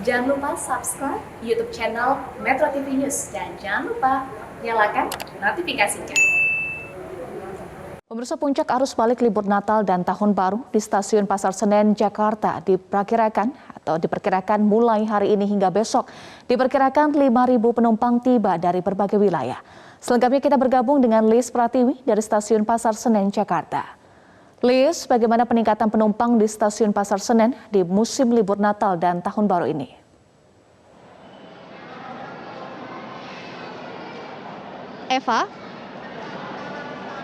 Jangan lupa subscribe YouTube channel Metro TV News dan jangan lupa nyalakan notifikasinya. Pemirsa, puncak arus balik libur Natal dan Tahun Baru di Stasiun Pasar Senen, Jakarta diperkirakan mulai hari ini hingga besok. Diperkirakan 5.000 penumpang tiba dari berbagai wilayah. Selengkapnya kita bergabung dengan Liz Pratiwi dari Stasiun Pasar Senen, Jakarta. Liz, bagaimana peningkatan penumpang di Stasiun Pasar Senen di musim libur Natal dan Tahun Baru ini? Eva,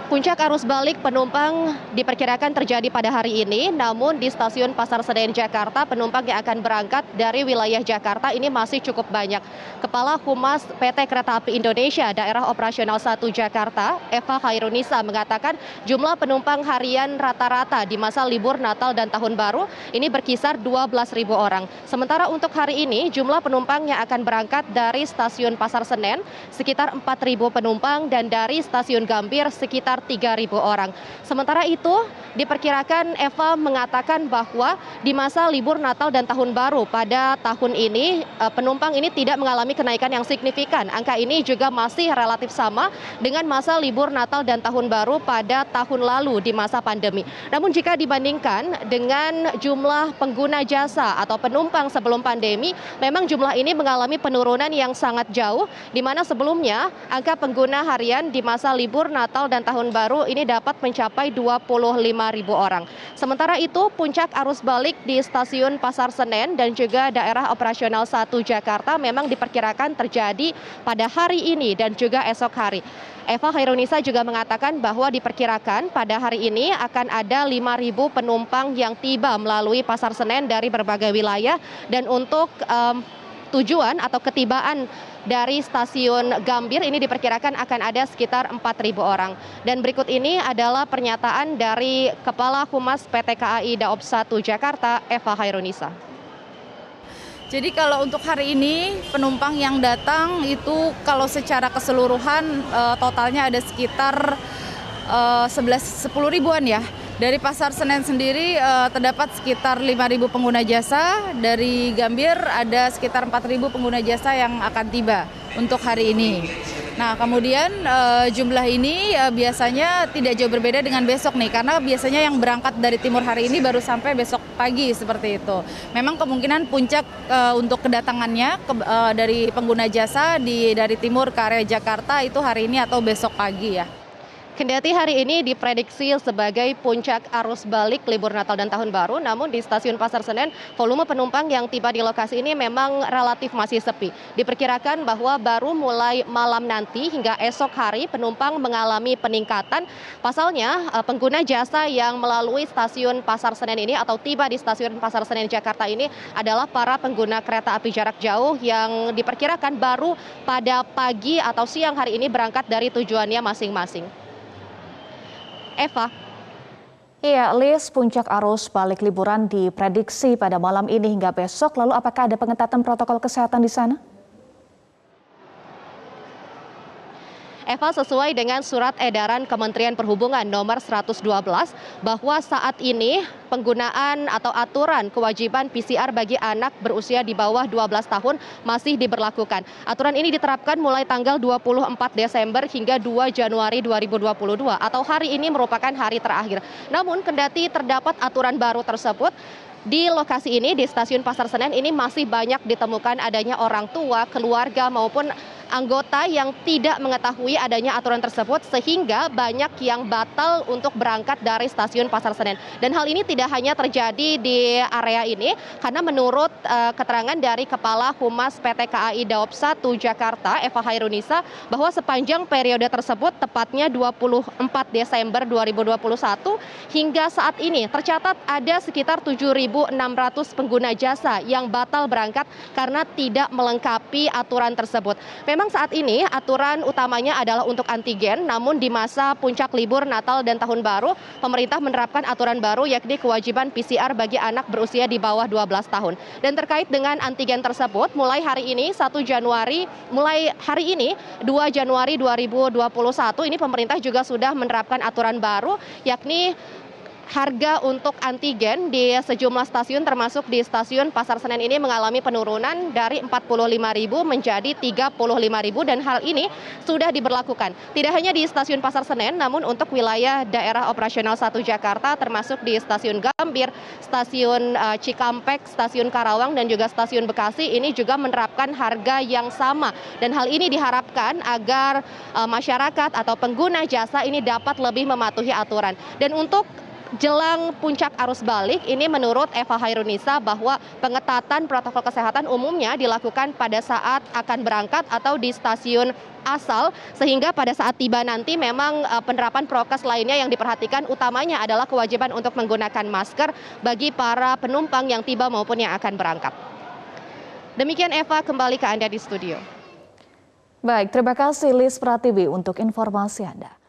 puncak arus balik penumpang diperkirakan terjadi pada hari ini, namun di Stasiun Pasar Senen Jakarta penumpang yang akan berangkat dari wilayah Jakarta ini masih cukup banyak. Kepala Humas PT Kereta Api Indonesia Daerah Operasional 1 Jakarta, Eva Khairunisa, mengatakan jumlah penumpang harian rata-rata di masa libur Natal dan Tahun Baru ini berkisar 12.000 orang. Sementara untuk hari ini jumlah penumpang yang akan berangkat dari Stasiun Pasar Senen sekitar 4.000 penumpang dan dari Stasiun Gambir sekitar 3.000 orang. Sementara itu, diperkirakan Eva mengatakan bahwa di masa libur Natal dan Tahun Baru pada tahun ini, penumpang ini tidak mengalami kenaikan yang signifikan. Angka ini juga masih relatif sama dengan masa libur Natal dan Tahun Baru pada tahun lalu di masa pandemi. Namun jika dibandingkan dengan jumlah pengguna jasa atau penumpang sebelum pandemi, memang jumlah ini mengalami penurunan yang sangat jauh, di mana sebelumnya angka pengguna harian di masa libur Natal dan Tahun Baru ini dapat mencapai 25.000 orang. Sementara itu, puncak arus balik di Stasiun Pasar Senen dan juga Daerah Operasional 1 Jakarta memang diperkirakan terjadi pada hari ini dan juga esok hari. Eva Khairunisa juga mengatakan bahwa diperkirakan pada hari ini akan ada 5.000 penumpang yang tiba melalui Pasar Senen dari berbagai wilayah, dan untuk tujuan atau ketibaan dari Stasiun Gambir ini diperkirakan akan ada sekitar 4.000 orang. Dan berikut ini adalah pernyataan dari Kepala Humas PT KAI Daop 1 Jakarta, Eva Khairunisa. Jadi kalau untuk hari ini penumpang yang datang itu kalau secara keseluruhan totalnya ada sekitar 10 ribuan ya. Dari Pasar Senen sendiri terdapat sekitar 5.000 pengguna jasa, dari Gambir ada sekitar 4.000 pengguna jasa yang akan tiba untuk hari ini. Nah, kemudian jumlah ini biasanya tidak jauh berbeda dengan besok nih, karena biasanya yang berangkat dari timur hari ini baru sampai besok pagi seperti itu. Memang kemungkinan puncak untuk kedatangannya dari pengguna jasa dari timur ke area Jakarta itu hari ini atau besok pagi ya. Kendati hari ini diprediksi sebagai puncak arus balik libur Natal dan Tahun Baru, namun di Stasiun Pasar Senen volume penumpang yang tiba di lokasi ini memang relatif masih sepi. Diperkirakan bahwa baru mulai malam nanti hingga esok hari penumpang mengalami peningkatan. Pasalnya pengguna jasa yang melalui Stasiun Pasar Senen ini atau tiba di Stasiun Pasar Senen Jakarta ini adalah para pengguna kereta api jarak jauh yang diperkirakan baru pada pagi atau siang hari ini berangkat dari tujuannya masing-masing. Eva. Iya, Liz, puncak arus balik liburan diprediksi pada malam ini hingga besok. Lalu apakah ada pengetatan protokol kesehatan di sana? Eva, sesuai dengan surat edaran Kementerian Perhubungan nomor 112 bahwa saat ini penggunaan atau aturan kewajiban PCR bagi anak berusia di bawah 12 tahun masih diberlakukan. Aturan ini diterapkan mulai tanggal 24 Desember hingga 2 Januari 2022 atau hari ini merupakan hari terakhir. Namun kendati terdapat aturan baru tersebut, di lokasi ini di Stasiun Pasar Senen ini masih banyak ditemukan adanya orang tua, keluarga maupun anggota yang tidak mengetahui adanya aturan tersebut sehingga banyak yang batal untuk berangkat dari Stasiun Pasar Senen. Dan hal ini tidak hanya terjadi di area ini, karena menurut keterangan dari Kepala Humas PT KAI Daop 1 Jakarta, Eva Khairunisa, bahwa sepanjang periode tersebut tepatnya 24 Desember 2021 hingga saat ini tercatat ada sekitar 7.600 pengguna jasa yang batal berangkat karena tidak melengkapi aturan tersebut. Memang saat ini aturan utamanya adalah untuk antigen, namun di masa puncak libur Natal dan Tahun Baru, pemerintah menerapkan aturan baru yakni kewajiban PCR bagi anak berusia di bawah 12 tahun. Dan terkait dengan antigen tersebut, mulai hari ini 2 Januari 2021 ini pemerintah juga sudah menerapkan aturan baru yakni harga untuk antigen di sejumlah stasiun termasuk di stasiun Pasar Senen ini mengalami penurunan dari Rp45.000 menjadi Rp35.000 dan hal ini sudah diberlakukan. Tidak hanya di stasiun Pasar Senen namun untuk wilayah daerah operasional 1 Jakarta termasuk di stasiun Gambir, stasiun Cikampek, stasiun Karawang dan juga stasiun Bekasi ini juga menerapkan harga yang sama dan hal ini diharapkan agar masyarakat atau pengguna jasa ini dapat lebih mematuhi aturan. Dan untuk jelang puncak arus balik, ini menurut Eva Hairunisa bahwa pengetatan protokol kesehatan umumnya dilakukan pada saat akan berangkat atau di stasiun asal, sehingga pada saat tiba nanti memang penerapan prokes lainnya yang diperhatikan utamanya adalah kewajiban untuk menggunakan masker bagi para penumpang yang tiba maupun yang akan berangkat. Demikian Eva, kembali ke Anda di studio. Baik, terima kasih Lis Pratiwi untuk informasi Anda.